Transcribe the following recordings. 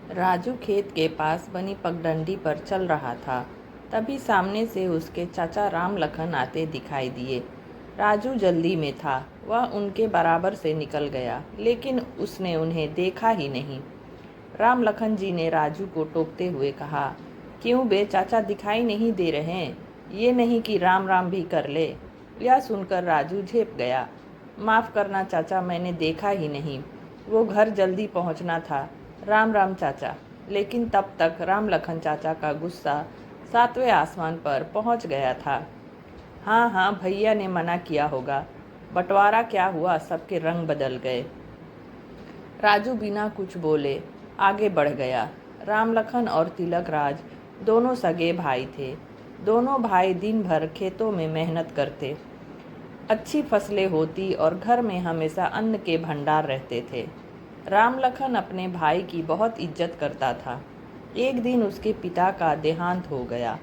राजू खेत के पास बनी पगडंडी पर चल रहा था। तभी सामने से उसके चाचा राम लखन आते दिखाई दिए। राजू जल्दी में था, वह उनके बराबर से निकल गया, लेकिन उसने उन्हें देखा ही नहीं। राम लखन जी ने राजू को टोकते हुए कहा, क्यों बे चाचा, दिखाई नहीं दे रहे हैं? ये नहीं कि राम राम भी कर ले। यह सुनकर राजू झेप गया। माफ़ करना चाचा, मैंने देखा ही नहीं, वो घर जल्दी पहुंचना था। राम राम चाचा। लेकिन तब तक राम लखन चाचा का गुस्सा 7वें आसमान पर पहुंच गया था। हाँ हाँ, भैया ने मना किया होगा। बंटवारा क्या हुआ, सबके रंग बदल गए। राजू बिना कुछ बोले आगे बढ़ गया। राम लखन और तिलक राज दोनों सगे भाई थे। दोनों भाई दिन भर खेतों में मेहनत करते। अच्छी फसलें होती और घर में हमेशा अन्न के भंडार रहते थे। राम लखन अपने भाई की बहुत इज्जत करता था। एक दिन उसके पिता का देहांत हो गया।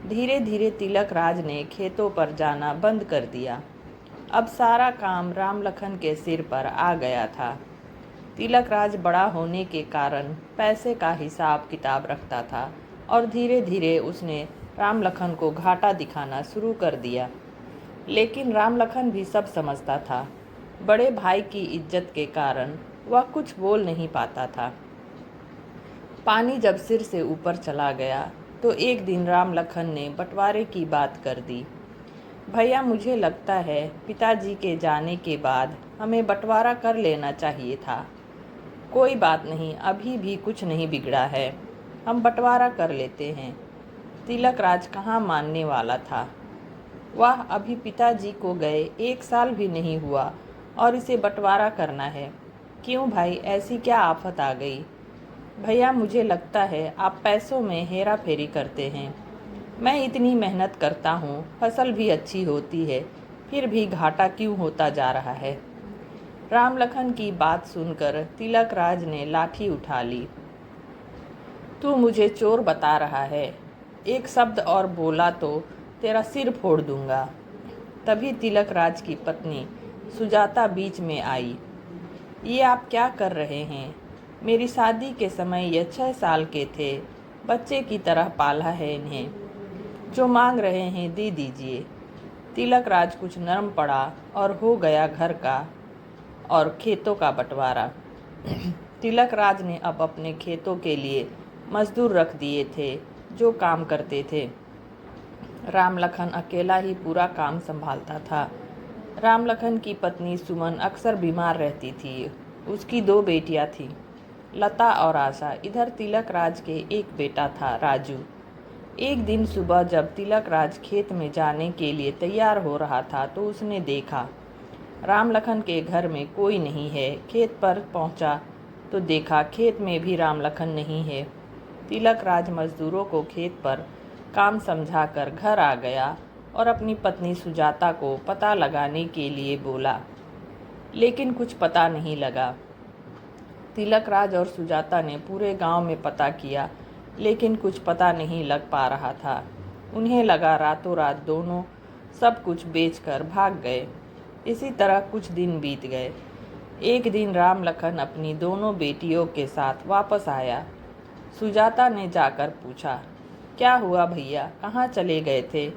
धीरे धीरे तिलक राज ने खेतों पर जाना बंद कर दिया। अब सारा काम राम लखन के सिर पर आ गया था। तिलक राज बड़ा होने के कारण पैसे का हिसाब किताब रखता था और धीरे धीरे उसने राम लखन को घाटा दिखाना शुरू कर दिया। लेकिन राम लखन भी सब समझता था। बड़े भाई की इज्जत के कारण वह कुछ बोल नहीं पाता था। पानी जब सिर से ऊपर चला गया तो एक दिन राम लखन ने बंटवारे की बात कर दी। भैया, मुझे लगता है पिताजी के जाने के बाद हमें बंटवारा कर लेना चाहिए था। कोई बात नहीं, अभी भी कुछ नहीं बिगड़ा है, हम बंटवारा कर लेते हैं। तिलक राज कहाँ मानने वाला था। वह अभी पिताजी को गए 1 साल भी नहीं हुआ और इसे बंटवारा करना है। क्यों भाई, ऐसी क्या आफत आ गई? भैया, मुझे लगता है आप पैसों में हेरा फेरी करते हैं। मैं इतनी मेहनत करता हूँ, फसल भी अच्छी होती है, फिर भी घाटा क्यों होता जा रहा है? राम लखन की बात सुनकर तिलक राज ने लाठी उठा ली। तू मुझे चोर बता रहा है? एक शब्द और बोला तो तेरा सिर फोड़ दूंगा। तभी तिलक राज की पत्नी सुजाता बीच में आई। ये आप क्या कर रहे हैं? मेरी शादी के समय ये 6 साल के थे, बच्चे की तरह पाला है इन्हें। जो मांग रहे हैं दे दीजिए। तिलक राज कुछ नरम पड़ा और हो गया घर का और खेतों का बंटवारा। तिलक राज ने अब अपने खेतों के लिए मजदूर रख दिए थे जो काम करते थे। राम लखन अकेला ही पूरा काम संभालता था। राम लखन की पत्नी सुमन अक्सर बीमार रहती थी। उसकी 2 बेटियां थीं, लता और आशा। इधर तिलक राज के एक बेटा था, राजू। एक दिन सुबह जब तिलक राज खेत में जाने के लिए तैयार हो रहा था तो उसने देखा राम लखन के घर में कोई नहीं है। खेत पर पहुंचा तो देखा खेत में भी राम लखन नहीं है। तिलक राज मजदूरों को खेत पर काम समझाकर घर आ गया और अपनी पत्नी सुजाता को पता लगाने के लिए बोला, लेकिन कुछ पता नहीं लगा। तिलक राज और सुजाता ने पूरे गांव में पता किया, लेकिन कुछ पता नहीं लग पा रहा था। उन्हें लगा रातों रात दोनों सब कुछ बेचकर भाग गए। इसी तरह कुछ दिन बीत गए। एक दिन राम लखन अपनी दोनों बेटियों के साथ वापस आया। सुजाता ने जाकर पूछा, क्या हुआ भैया, कहाँ चले गए थे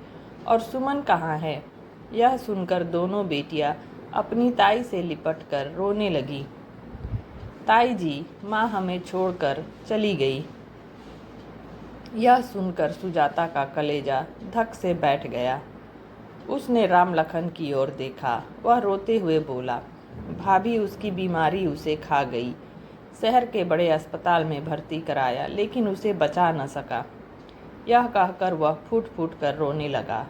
और सुमन कहाँ है? यह सुनकर दोनों बेटियां अपनी ताई से लिपटकर रोने लगी। ताई जी, माँ हमें छोड़कर चली गई। यह सुनकर सुजाता का कलेजा धक से बैठ गया। उसने राम लखन की ओर देखा। वह रोते हुए बोला, भाभी, उसकी बीमारी उसे खा गई। शहर के बड़े अस्पताल में भर्ती कराया, लेकिन उसे बचा न सका। यह कहकर वह फूट फूट कर रोने लगा।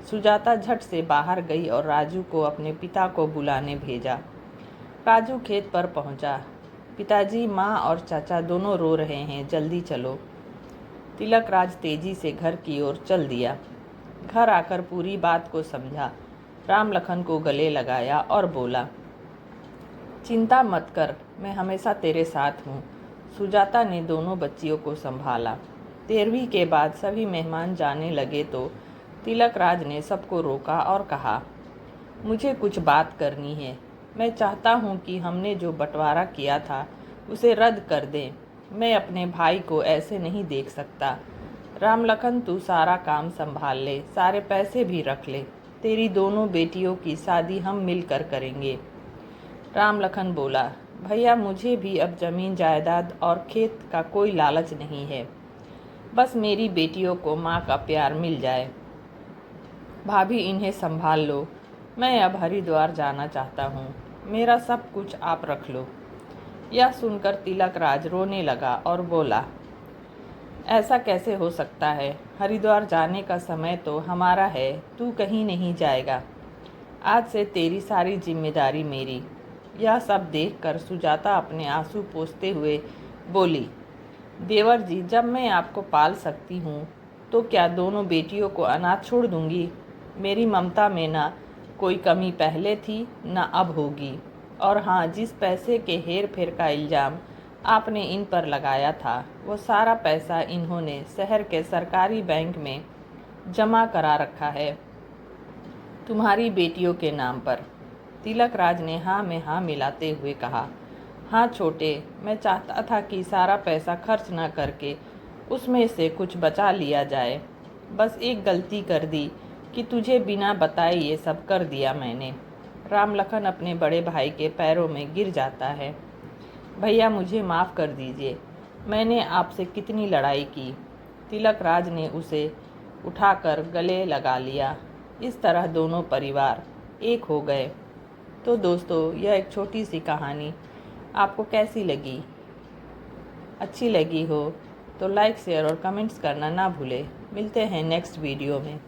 सुजाता झट से बाहर गई और राजू को अपने पिता को बुलाने भेजा। राजू खेत पर पहुंचा। पिताजी, माँ और चाचा दोनों रो रहे हैं, जल्दी चलो। तिलक राज तेजी से घर की ओर चल दिया। घर आकर पूरी बात को समझा। राम लखन को गले लगाया और बोला, चिंता मत कर, मैं हमेशा तेरे साथ हूँ। सुजाता ने दोनों बच्चियों को संभाला। 13वीं के बाद सभी मेहमान जाने लगे तो तिलक राज ने सबको रोका और कहा, मुझे कुछ बात करनी है। मैं चाहता हूँ कि हमने जो बंटवारा किया था उसे रद्द कर दें। मैं अपने भाई को ऐसे नहीं देख सकता। राम लखन, तू सारा काम संभाल ले, सारे पैसे भी रख ले। तेरी दोनों बेटियों की शादी हम मिलकर करेंगे। राम लखन बोला, भैया मुझे भी अब ज़मीन जायदाद और खेत का कोई लालच नहीं है। बस मेरी बेटियों को माँ का प्यार मिल जाए। भाभी इन्हें संभाल लो, मैं अब हरिद्वार जाना चाहता हूँ। मेरा सब कुछ आप रख लो। यह सुनकर तिलक राज रोने लगा और बोला, ऐसा कैसे हो सकता है? हरिद्वार जाने का समय तो हमारा है, तू कहीं नहीं जाएगा। आज से तेरी सारी जिम्मेदारी मेरी। यह सब देखकर सुजाता अपने आंसू पोंछते हुए बोली, देवर जी, जब मैं आपको पाल सकती हूँ तो क्या दोनों बेटियों को अनाथ छोड़ दूँगी? मेरी ममता में ना कोई कमी पहले थी ना अब होगी। और हाँ, जिस पैसे के हेर फेर का इल्ज़ाम आपने इन पर लगाया था, वो सारा पैसा इन्होंने शहर के सरकारी बैंक में जमा करा रखा है, तुम्हारी बेटियों के नाम पर। तिलक राज ने हाँ में हाँ मिलाते हुए कहा, हाँ छोटे, मैं चाहता था कि सारा पैसा खर्च न करके उसमें से कुछ बचा लिया जाए। बस एक गलती कर दी कि तुझे बिना बताए ये सब कर दिया मैंने। राम लखन अपने बड़े भाई के पैरों में गिर जाता है। भैया मुझे माफ़ कर दीजिए, मैंने आपसे कितनी लड़ाई की। तिलक राज ने उसे उठाकर गले लगा लिया। इस तरह दोनों परिवार एक हो गए। तो दोस्तों, यह एक छोटी सी कहानी आपको कैसी लगी? अच्छी लगी हो तो लाइक, शेयर और कमेंट्स करना ना भूलें। मिलते हैं नेक्स्ट वीडियो में।